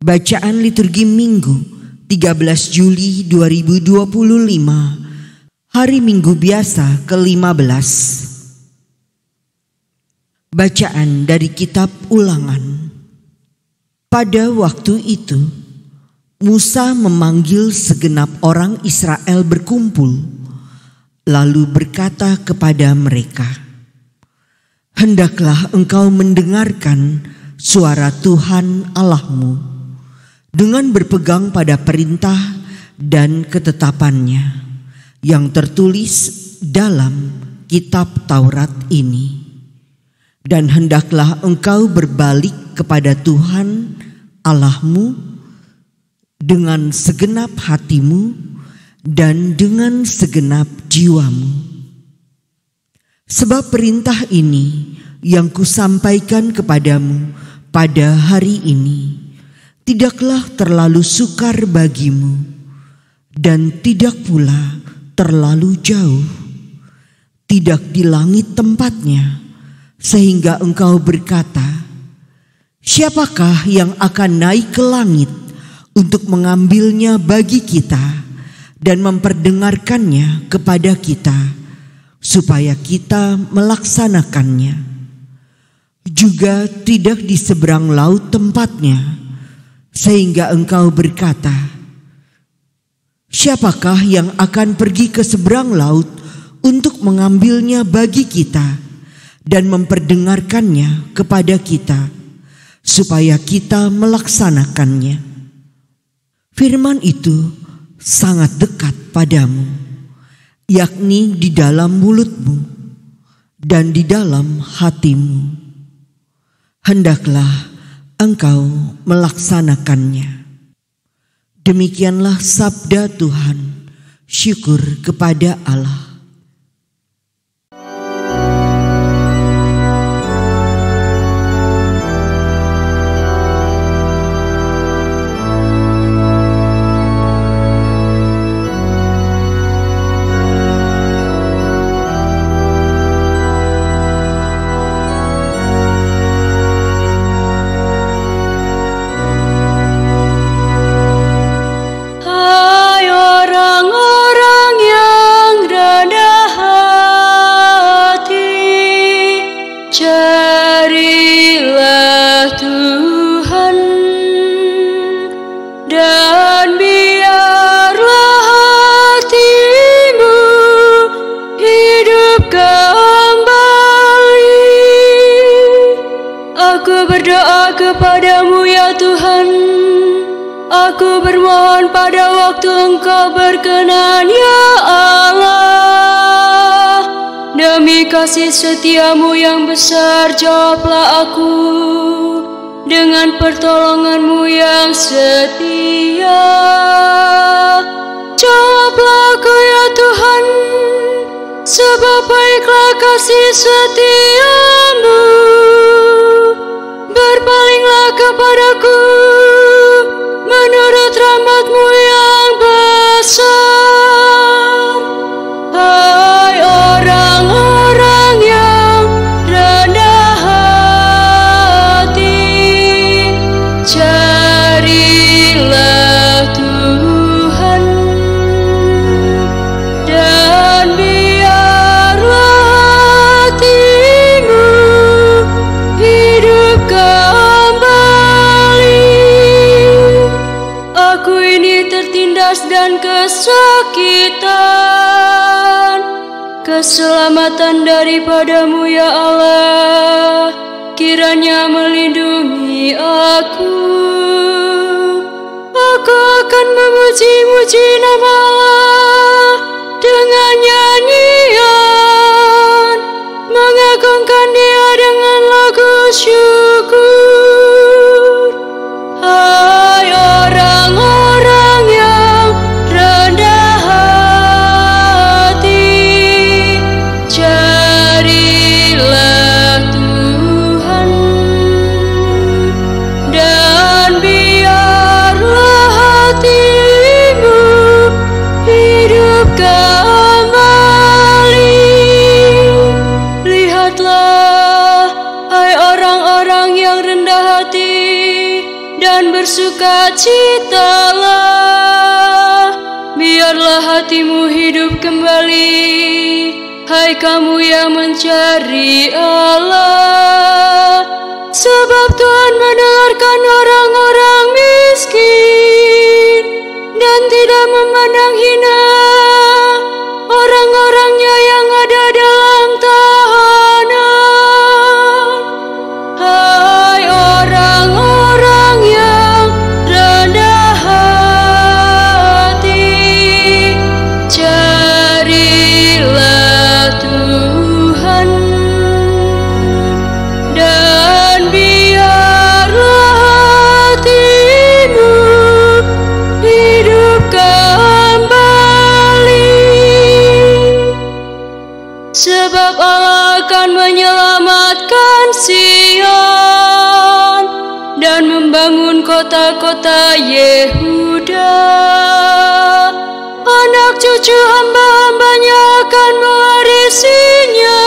Bacaan liturgi Minggu 13 Juli 2025, hari Minggu biasa ke-15. Bacaan dari kitab Ulangan. Pada waktu itu, Musa memanggil segenap orang Israel berkumpul, lalu berkata kepada mereka, "Hendaklah engkau mendengarkan suara Tuhan Allahmu, dengan berpegang pada perintah dan ketetapannya yang tertulis dalam kitab Taurat ini. Dan hendaklah engkau berbalik kepada Tuhan Allahmu dengan segenap hatimu dan dengan segenap jiwamu. Sebab perintah ini yang kusampaikan kepadamu pada hari ini tidaklah terlalu sukar bagimu, dan tidak pula terlalu jauh, tidak di langit tempatnya, sehingga engkau berkata, siapakah yang akan naik ke langit untuk mengambilnya bagi kita dan memperdengarkannya kepada kita, supaya kita melaksanakannya. Juga tidak di seberang laut tempatnya, sehingga engkau berkata, siapakah yang akan pergi ke seberang laut untuk mengambilnya bagi kita dan memperdengarkannya kepada kita, supaya kita melaksanakannya. Firman itu sangat dekat padamu, yakni di dalam mulutmu dan di dalam hatimu. Hendaklah engkau melaksanakannya." Demikianlah sabda Tuhan. Syukur kepada Allah. Carilah Tuhan, dan biarlah hatimu hidup kembali. Aku berdoa kepadamu ya Tuhan, aku bermohon pada waktu Engkau berkenan ya Allah. Demi kasih setiamu yang besar, jawablah aku dengan pertolonganmu yang setia. Jawablah aku ya Tuhan, sebab baiklah kasih setiamu. Berpalinglah kepadaku menurut rahmat-Mu yang besar. Hai orang-orang yang rendah hati, carilah Tuhan, dan biarlah hatimu hidup kembali. Aku ini tertindas dan kesakitan. Keselamatan daripada-Mu ya Allah, kiranya melindungi aku. Aku akan memuji-muji nama Allah dengan nyanyian, mengagungkan Dia dengan lagu syukur. Hai orang-orang yang rendah hati, carilah Tuhan, dan biarlah hatimu hidup kembali. Lihatlah, hai orang-orang yang dan bersukacitalah. Biarlah hatimu hidup kembali, hai kamu yang mencari Allah. Sebab Tuhan mendengarkan orang-orang miskin dan tidak memandang hina orang-orangnya yang ada dalam tahanan. Hai orang-orang yang rendah hati, carilah Tuhan, dan biarlah hatimu hidup kembali. Sebab Allah akan menyelamatkan Sion dan membangun kota-kota Yehuda. Anak cucu hamba-hambanya akan mewarisinya,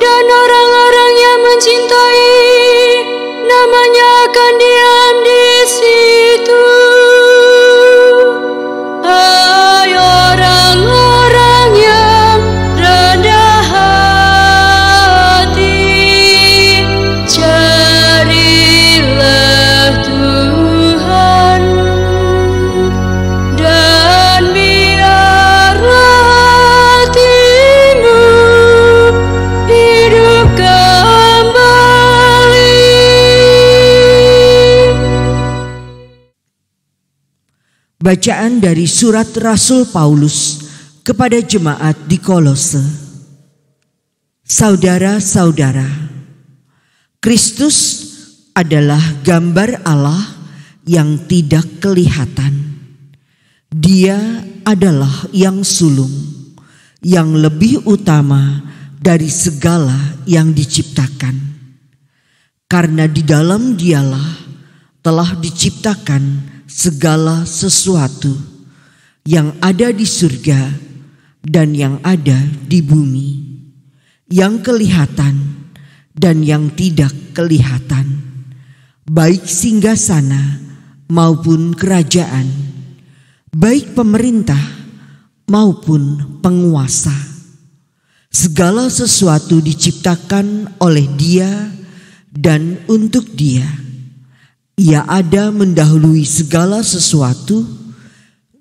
dan orang-orang yang mencintai namanya akan diam di situ. Hai orang-orang yang rendah hati, carilah Tuhan, dan biarlah hatimu hidup kembali. Bacaan dari surat Rasul Paulus kepada jemaat di Kolose. Saudara-saudara, Kristus adalah gambar Allah yang tidak kelihatan. Dia adalah yang sulung, yang lebih utama dari segala yang diciptakan. Karena di dalam Dialah telah diciptakan segala sesuatu yang ada di surga dan yang ada di bumi, yang kelihatan dan yang tidak kelihatan, baik singgasana maupun kerajaan, baik pemerintah maupun penguasa. Segala sesuatu diciptakan oleh Dia dan untuk Dia. Ia ada mendahului segala sesuatu,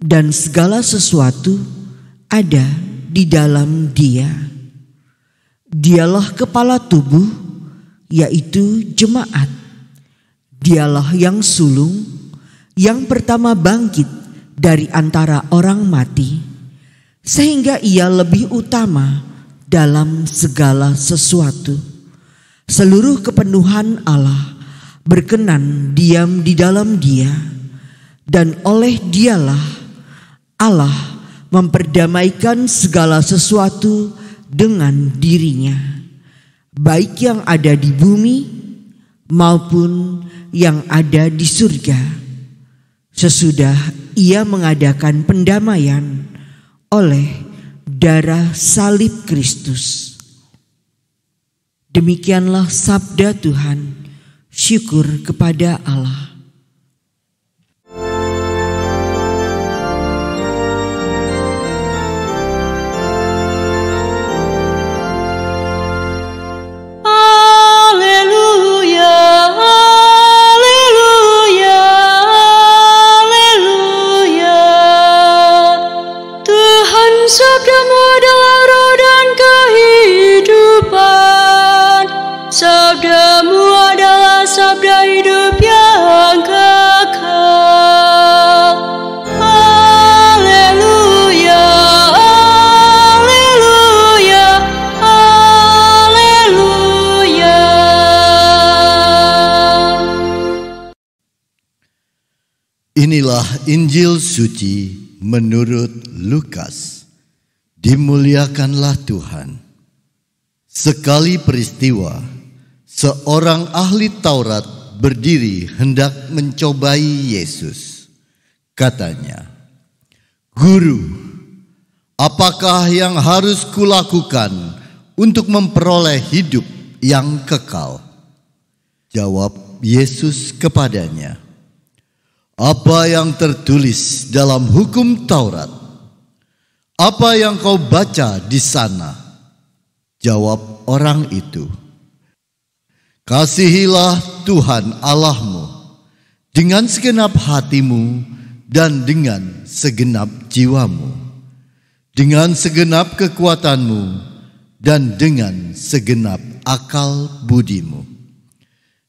dan segala sesuatu ada di dalam Dia. Dialah kepala tubuh, yaitu jemaat. Dialah yang sulung, yang pertama bangkit dari antara orang mati, sehingga Ia lebih utama dalam segala sesuatu. Seluruh kepenuhan Allah berkenan diam di dalam Dia, dan oleh Dialah Allah memperdamaikan segala sesuatu dengan dirinya, baik yang ada di bumi maupun yang ada di surga, sesudah Ia mengadakan pendamaian oleh darah salib Kristus. Demikianlah sabda Tuhan. Syukur kepada Allah. Haleluya, haleluya, haleluya. Tuhan, sabdamu adalah roh dan kehidupan. Sabdamu adalah sabda hidup yang kekal. Haleluya, haleluya, haleluya. Inilah Injil suci menurut Lukas. Dimuliakanlah Tuhan. Sekali peristiwa, seorang ahli Taurat berdiri hendak mencobai Yesus. Katanya, "Guru, apakah yang harus kulakukan untuk memperoleh hidup yang kekal?" Jawab Yesus kepadanya, "Apa yang tertulis dalam hukum Taurat? Apa yang kau baca di sana?" Jawab orang itu, "Kasihilah Tuhan Allahmu dengan segenap hatimu dan dengan segenap jiwamu, dengan segenap kekuatanmu dan dengan segenap akal budimu.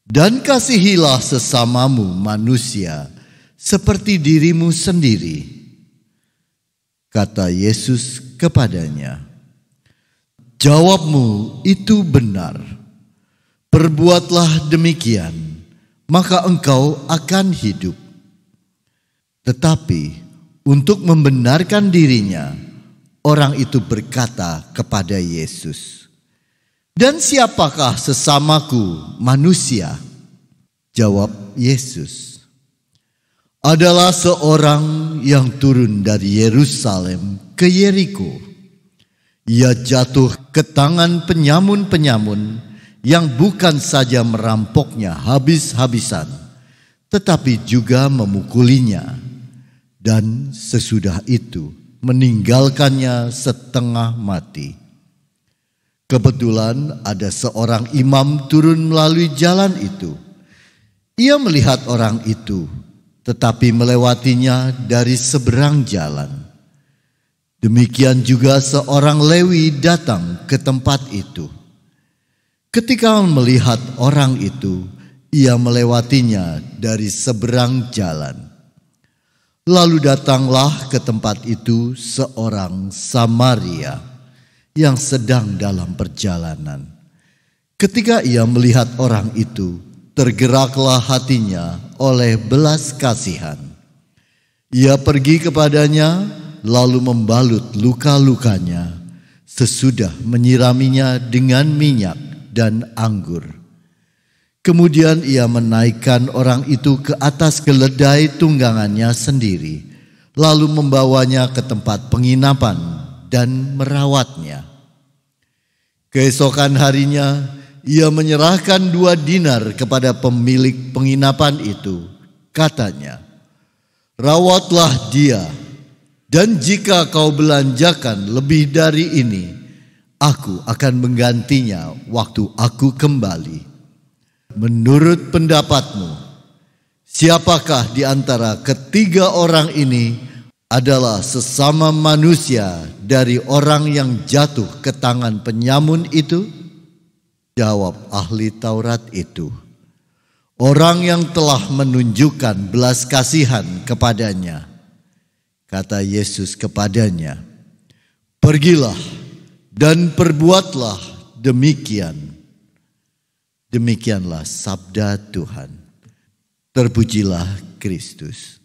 Dan kasihilah sesamamu manusia seperti dirimu sendiri." Kata Yesus kepadanya, "Jawabmu itu benar. Perbuatlah demikian, maka engkau akan hidup." Tetapi untuk membenarkan dirinya, orang itu berkata kepada Yesus, "Dan siapakah sesamaku manusia?" Jawab Yesus, "Adalah seorang yang turun dari Yerusalem ke Yeriko. Ia jatuh ke tangan penyamun-penyamun yang bukan saja merampoknya habis-habisan, tetapi juga memukulinya, dan sesudah itu meninggalkannya setengah mati. Kebetulan ada seorang imam turun melalui jalan itu. Ia melihat orang itu, tetapi melewatinya dari seberang jalan. Demikian juga seorang Lewi datang ke tempat itu. Ketika melihat orang itu, ia melewatinya dari seberang jalan. Lalu datanglah ke tempat itu seorang Samaria yang sedang dalam perjalanan. Ketika ia melihat orang itu, tergeraklah hatinya oleh belas kasihan. Ia pergi kepadanya, lalu membalut luka-lukanya, sesudah menyiraminya dengan minyak dan anggur. Kemudian ia menaikkan orang itu ke atas keledai tunggangannya sendiri, lalu membawanya ke tempat penginapan dan merawatnya. Keesokan harinya ia menyerahkan 2 dinar kepada pemilik penginapan itu. Katanya, "Rawatlah dia, dan jika kau belanjakan lebih dari ini, aku akan menggantinya waktu aku kembali. Menurut pendapatmu, siapakah di antara ketiga orang ini adalah sesama manusia dari orang yang jatuh ke tangan penyamun itu?" Jawab ahli Taurat itu, "Orang yang telah menunjukkan belas kasihan kepadanya." Kata Yesus kepadanya, "Pergilah dan perbuatlah demikian." Demikianlah sabda Tuhan. Terpujilah Kristus.